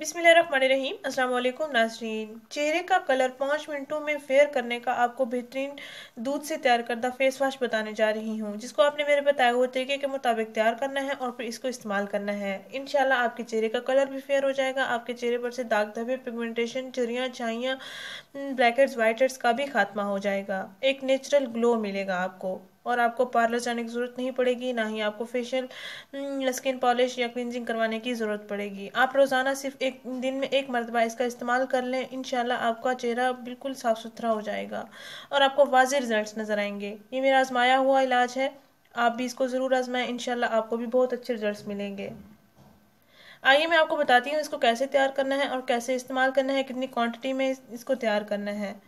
बिस्मिल्लाहिर्रहमानिर्रहीम। अस्सलाम वालेकुम नाज़रीन। चेहरे का कलर 5 मिनटों में फेयर करने का आपको बेहतरीन दूध से तैयार करदा फेस वॉश बताने जा रही हूँ, जिसको आपने मेरे बताए हुए तरीके के मुताबिक तैयार करना है और फिर इसको इस्तेमाल करना है। इंशाल्लाह आपके चेहरे का कलर भी फेयर हो जाएगा। आपके चेहरे पर से दाग धब्बे, पिगमेंटेशन, झुर्रियाँ, छाइयाँ, ब्लैक हेड्स, वाइट हेड्स का भी खात्मा हो जाएगा। एक नेचुरल ग्लो मिलेगा आपको और आपको पार्लर जाने की ज़रूरत नहीं पड़ेगी, ना ही आपको फेशियल, स्किन पॉलिश या क्लिनजिंग करवाने की ज़रूरत पड़ेगी। आप रोज़ाना सिर्फ एक दिन में एक मरतबा इसका इस्तेमाल कर लें, इंशाल्लाह आपका चेहरा बिल्कुल साफ़ सुथरा हो जाएगा और आपको वाज़ेह रिजल्ट्स नज़र आएंगे। ये मेरा आजमाया हुआ इलाज है, आप भी इसको ज़रूर आजमाएं, इंशाल्लाह आपको भी बहुत अच्छे रिजल्ट्स मिलेंगे। आइए मैं आपको बताती हूँ इसको कैसे तैयार करना है और कैसे इस्तेमाल करना है, कितनी क्वांटिटी में इसको तैयार करना है।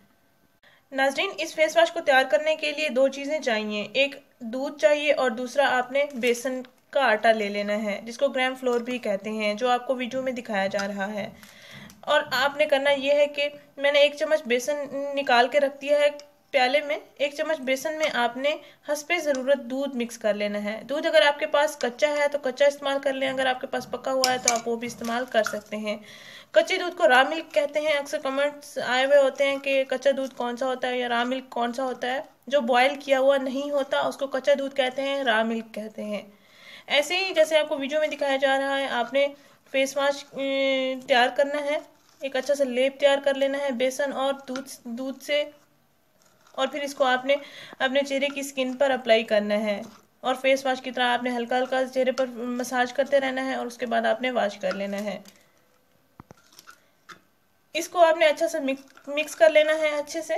नाजरीन, इस फेस वॉश को तैयार करने के लिए दो चीज़ें चाहिए। एक दूध चाहिए और दूसरा आपने बेसन का आटा ले लेना है, जिसको ग्राम फ्लोर भी कहते हैं, जो आपको वीडियो में दिखाया जा रहा है। और आपने करना यह है कि मैंने 1 चम्मच बेसन निकाल के रख दिया है प्याले में। 1 चम्मच बेसन में आपने हस्बे ज़रूरत दूध मिक्स कर लेना है। दूध अगर आपके पास कच्चा है तो कच्चा इस्तेमाल कर लें, अगर आपके पास पका हुआ है तो आप वो भी इस्तेमाल कर सकते हैं। कच्चे दूध को रा मिल्क कहते हैं। अक्सर कमेंट्स आए हुए होते हैं कि कच्चा दूध कौन सा होता है या रा मिल्क कौन सा होता है। जो बॉयल किया हुआ नहीं होता उसको कच्चा दूध कहते हैं, रा मिल्क कहते हैं। ऐसे ही जैसे आपको वीडियो में दिखाया जा रहा है, आपने फेस वॉश तैयार करना है। एक अच्छा सा लेप तैयार कर लेना है बेसन और दूध से, और फिर इसको आपने अपने चेहरे की स्किन पर अप्लाई करना है और फेस वॉश की तरह आपने हल्का हल्का चेहरे पर मसाज करते रहना है और उसके बाद आपने वॉश कर लेना है। इसको आपने अच्छा सा मिक्स कर लेना है अच्छे से,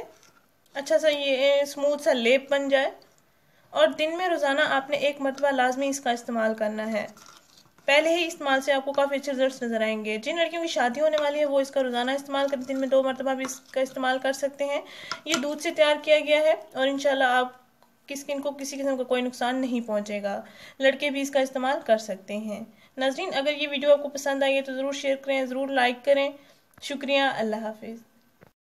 अच्छा सा ये स्मूथ सा लेप बन जाए। और दिन में रोज़ाना आपने एक मरतबा लाजमी इसका इस्तेमाल करना है। पहले ही इस्तेमाल से आपको काफ़ी अच्छे रिजल्ट्स नजर आएंगे। जिन लड़कियों की शादी होने वाली है वो इसका रोज़ाना इस्तेमाल करें, दिन में 2 मरतबा भी इसका इस्तेमाल कर सकते हैं। ये दूध से तैयार किया गया है और इंशाल्लाह आपकी स्किन को किसी किस्म का कोई नुकसान नहीं पहुंचेगा। लड़के भी इसका इस्तेमाल कर सकते हैं। नाज़रीन, अगर ये वीडियो आपको पसंद आई है तो ज़रूर शेयर करें, ज़रूर लाइक करें। शुक्रिया। अल्लाह हाफिज़।